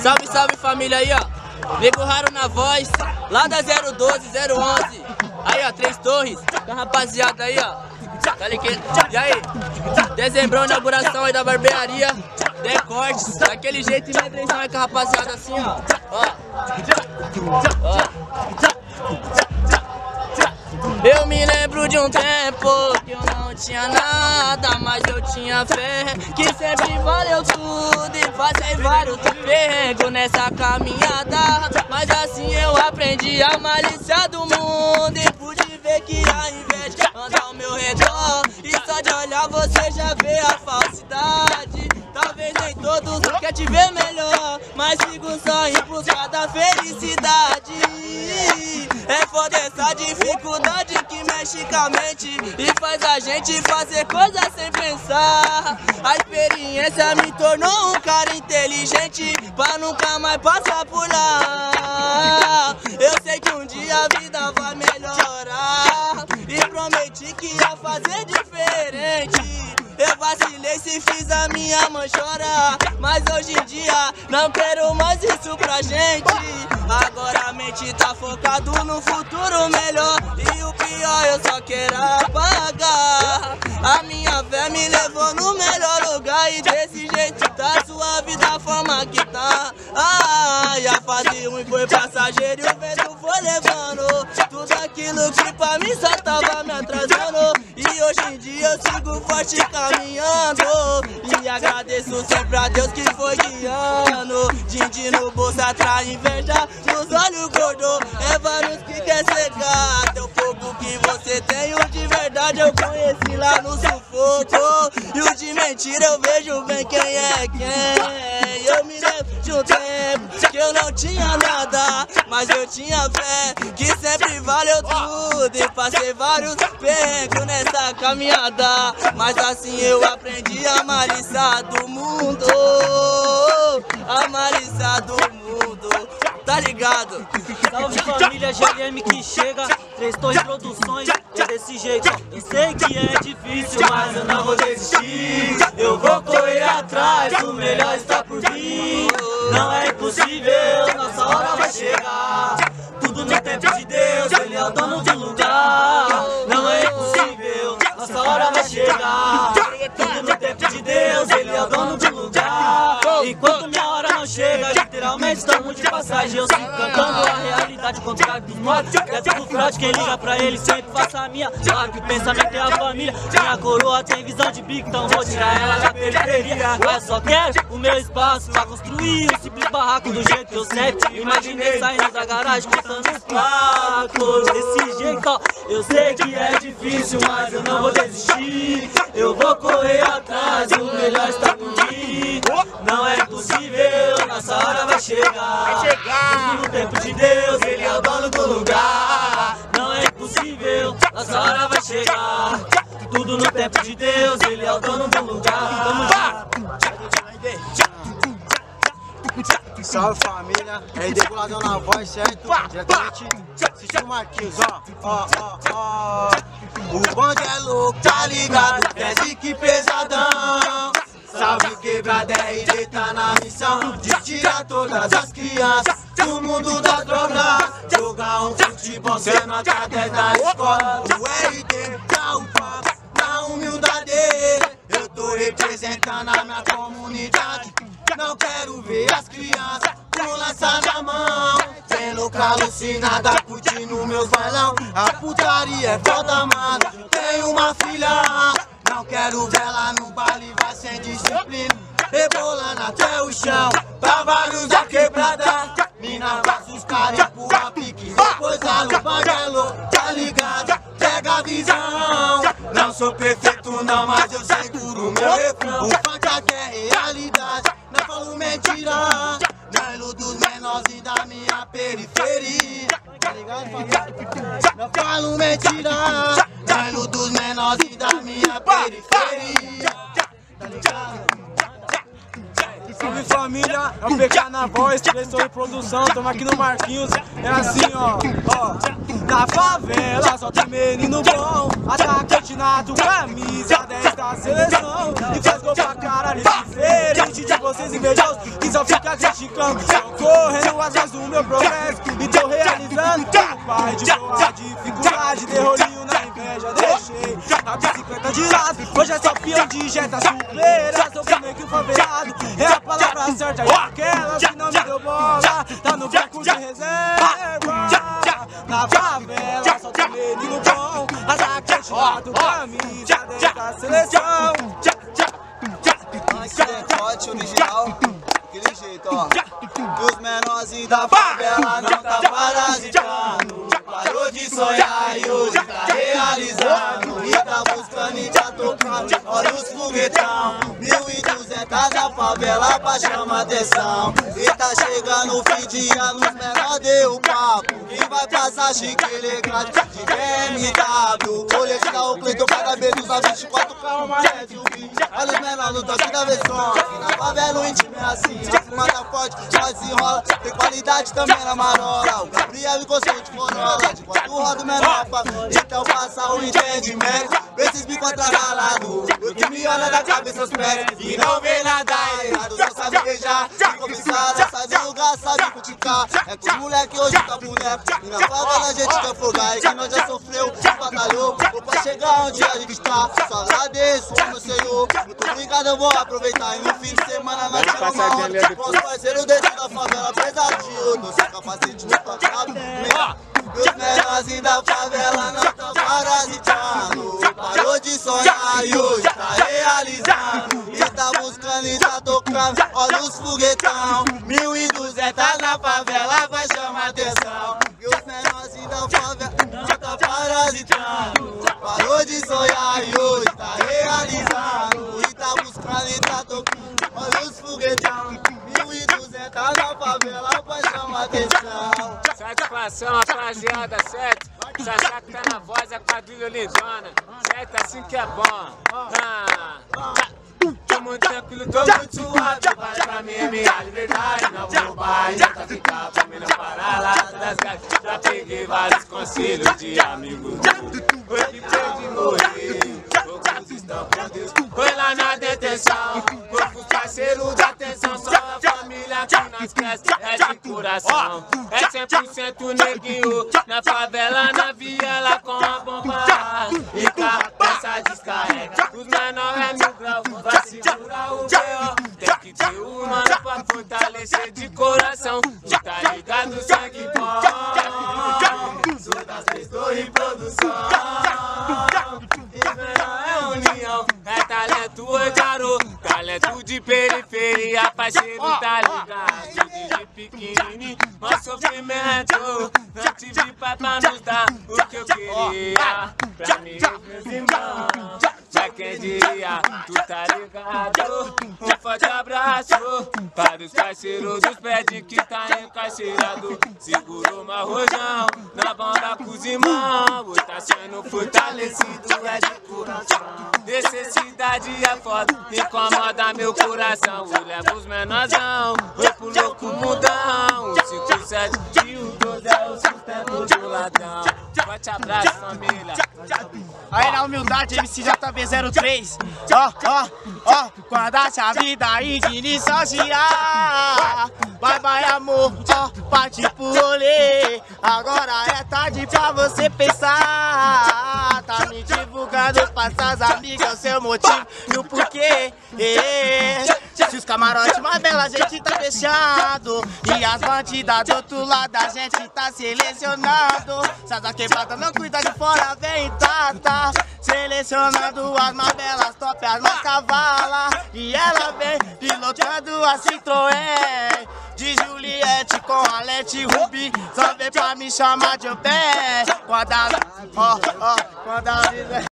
Salve, salve família aí, ó. Nego Raro na voz, lá da 012, 011. Aí, ó, Três Torres, com a rapaziada aí, ó. Tá ligado? E aí? Dezembrão, inauguração aí da barbearia. Decortes, daquele jeito e medrezão aí com a rapaziada assim, ó. Eu me lembro de um tempo que eu não tinha nada, mas eu tinha fé, que sempre valeu tudo e passei vários perregos nessa caminhada. Mas assim eu aprendi a malícia do mundo e pude ver que a inveja anda ao meu redor. E só de olhar você já vê a falsidade. Talvez nem todos querem te ver melhor, mas sigo só em busca da felicidade. É foda essa dificuldade que mexe com a mente e faz a gente fazer coisas sem pensar. A experiência me tornou um cara inteligente pra nunca mais passar por lá. Eu sei que um dia a vida vai melhorar e prometi que ia fazer diferente. Eu vacilei se fiz a minha mãe chorar, mas hoje em dia não quero mais isso pra gente. Agora a mente tá focado no futuro melhor e o pior eu só quero apagar. A minha fé me levou no melhor lugar e desse jeito tá suave da forma que tá. E a fase ruim foi passageiro e o vento foi levando tudo aquilo que pra mim só tava me atrasando. E hoje em dia eu sigo forte caminhando e agradeço sempre a Deus que foi guiando. Din-din no bolso atrai inveja nos olhos gordos, é vários que quer cegar. Até o pouco que você tem, o de verdade eu conheci lá no sufoco, e o de mentira eu vejo bem quem é quem. Eu me lembro de um tempo que eu não tinha nada, mas eu tinha fé, que sempre valeu tudo e passei vários percos nessa caminhada. Mas assim eu aprendi a malícia do mundo, a malícia do mundo, tá ligado? Salve família GLM que chega, Três Torres Produções, é desse jeito. Eu sei que é difícil, mas eu não vou desistir. Eu vou correr atrás, o melhor está por vir. Não é impossível, nossa hora vai chegar. Tudo no tempo de Deus, Ele é o dono do lugar. Não é impossível, nossa hora vai chegar. Tudo no tempo de Deus, Ele é o dono do lugar. Enquanto minha hora não chega, literalmente estamos de passagem. Eu sigo cantando a realidade contrária dos mortos. É tudo fraude, quem liga pra ele sempre faça a minha. Claro que o pensamento é a família. Minha coroa tem visão de bico, então vou tirar ela da periferia. Eu só quero o meu espaço pra construir um simples barraco do jeito que eu sempre imaginei, saindo da garagem contando os placos. Desse jeito, ó, eu sei que é difícil, mas eu não vou desistir. Eu vou correr atrás, o melhor está por vir. Não é possível, nossa hora vai chegar. Tudo no tempo de Deus, Ele é o dono do lugar. Não é impossível, nossa hora vai chegar. Tudo no tempo de Deus, Ele é o dono do lugar. Tamo junto. Salve família, é Decoladão na voz, certo? Diretamente, assistiu o Marquinhos, ó. O bonde é louco, tá ligado? Desce que pesadão. Salve quebrada, RD tá na missão de tirar todas as crianças do mundo das drogas. Jogar um futebol sendo através da escola. O RD tá o papo, na humildade. Eu tô representando a minha comunidade. Não quero ver as crianças com lança na mão, sendo alucinada, curtindo meus bailão. A putaria é foda, mano. Tenho uma filha, não quero ver ela no baile, vai sem disciplina, rebolando até o chão, pra vários da quebrada. Mina faz os caras empurra pique, depois a luva é louco, tá ligado? Pega a visão. Não sou perfeito não, mas eu seguro meu refrão. O funk aqui é realidade, não falo mentira. Nelo dos menores da minha periferia, tá ligado, família? Não falo mentira. Nelo dos menores da minha periferia, tá ligado? Salve família, é o PK na voz, Três Torres Produção, tamo aqui no Marquinhos. É assim, ó. Na favela só tem menino bom, atacante nato, camisa 10 da seleção, e faz gol pra caralho diferente de você. vocês invejosos que só ficam criticando. Tô correndo atrás do meu progresso e tô realizando. Pai de boa dificuldade, dei rolinho na inveja, deixei a bicicleta de lado. Hoje é só peão de jeta supera, sou como que o favelado. É a palavra certa e aquela que não me deu bola, tá no banco de reserva. Na favela só tem menino bom, ataque chato, camisa dentro da seleção. Esse decote original, aquele jeito, ó. Que os menorzinhos da favela não tá parasitando. Parou de sonhar e hoje tá realizando. E tá buscando e tá tocando, olha os foguetão. 1200 na favela pra chamar atenção. E tá chegando o fim de ano, os menor deu papo. Quem vai passar chique elegante de BMW. Colete da Ocleiton, cada vez usa 24 carros, uma rede e o vídeo. Olha os menor no toque da versão. Aqui na favela o íntimo é assim. A fuma tá forte, só desenrola. Tem qualidade também na marola. O Gabriel gostou de corola. De quatro rodas menor pra então passa o entendimento. Esses bicos atrasalados, o que me olha da cabeça aos pés e não vê nada errado, só sabe beijar. Se cobiçar, sai do lugar, sabe criticar. É que os moleque hoje tá boneco. E na favela a gente quer afogar. E que nós já sofreu, batalhou. Ou pra chegar onde a gente tá. Só agradeço, meu senhor. Muito obrigado, eu vou aproveitar. E no fim de semana nós tiramos uma onda. Com os parceiros dentro da favela, pesadinho. Tô sem capacete no tocado. Meus menorzinhos da favela não tão parasitando. Parou de sonhar e hoje tá realizando. E tá buscando e tá tocando, olha os foguetão. 1200 na favela vai chamar atenção. E os menorzinhos da favela não tá parasitando. Parou de sonhar e hoje tá realizando. E tá buscando e tá tocando, olha os foguetão. 1200 na favela vai chamar atenção. Satisfação, rapaziada, certo? Se achar que tá na voz, a quadrilha lindona. Certo? Assim que é bom. Tô muito tranquilo, tô muito suave. Vai pra mim, minha liberdade. Não vou roubar, já tá ficar pra mim não parar lá das gatas. Já peguei vários conselhos de amigos. Foi que perdi morrer. Poucos estão com Deus. Foi lá na detenção. Foi com os parceiros da atenção. Só a família que não esquece, é de coração. É 100% neguinho. Na favela, na viela com a bomba. E cá, essa descarrega. Os menores é 1000 graus. Vai segurar o B.O. Tem que ter um mano pra fortalecer de coração. Tu tá ligado, sangue bom. Sou das três torres em produção. E menor é união. É talento, é garoto. Talento de periferia, parceiro, tá ligado? Desde pequenininho, mas sofrimento. Não tive pai pra nos dar o que eu queria. Pra mim e meus irmãos. Pra quem diria, tu tá ligado? Um forte abraço para os parceiros dos prédios que tá encarcerado. Segurou uma rojão na banda com os irmãos. Hoje tá sendo fortalecido, é de coração. Necessidade é foda, incomoda meu coração. Eu levo os menorzão, eu pro louco mundão. 5-7 e o 12 é o sustento do ladrão. Forte abraço, família. Aí na humildade, MCJB03. Quando a chave da ignição girar, vai amor, parte pro rolê. Agora é tarde pra você pensar. Tá me divulgando pra essas amigas o seu motivo e o porquê. Se os camarotes mais bela a gente tá fechado, e as bandidas do outro lado a gente tá selecionando. Se as quebradas não cuida de fora, vem tá selecionando as mais belas, top as mais cavalas. E ela vem pilotando a Citroën de Juliette com a Lete Ruby. Só vem pra me chamar de pé. Quando a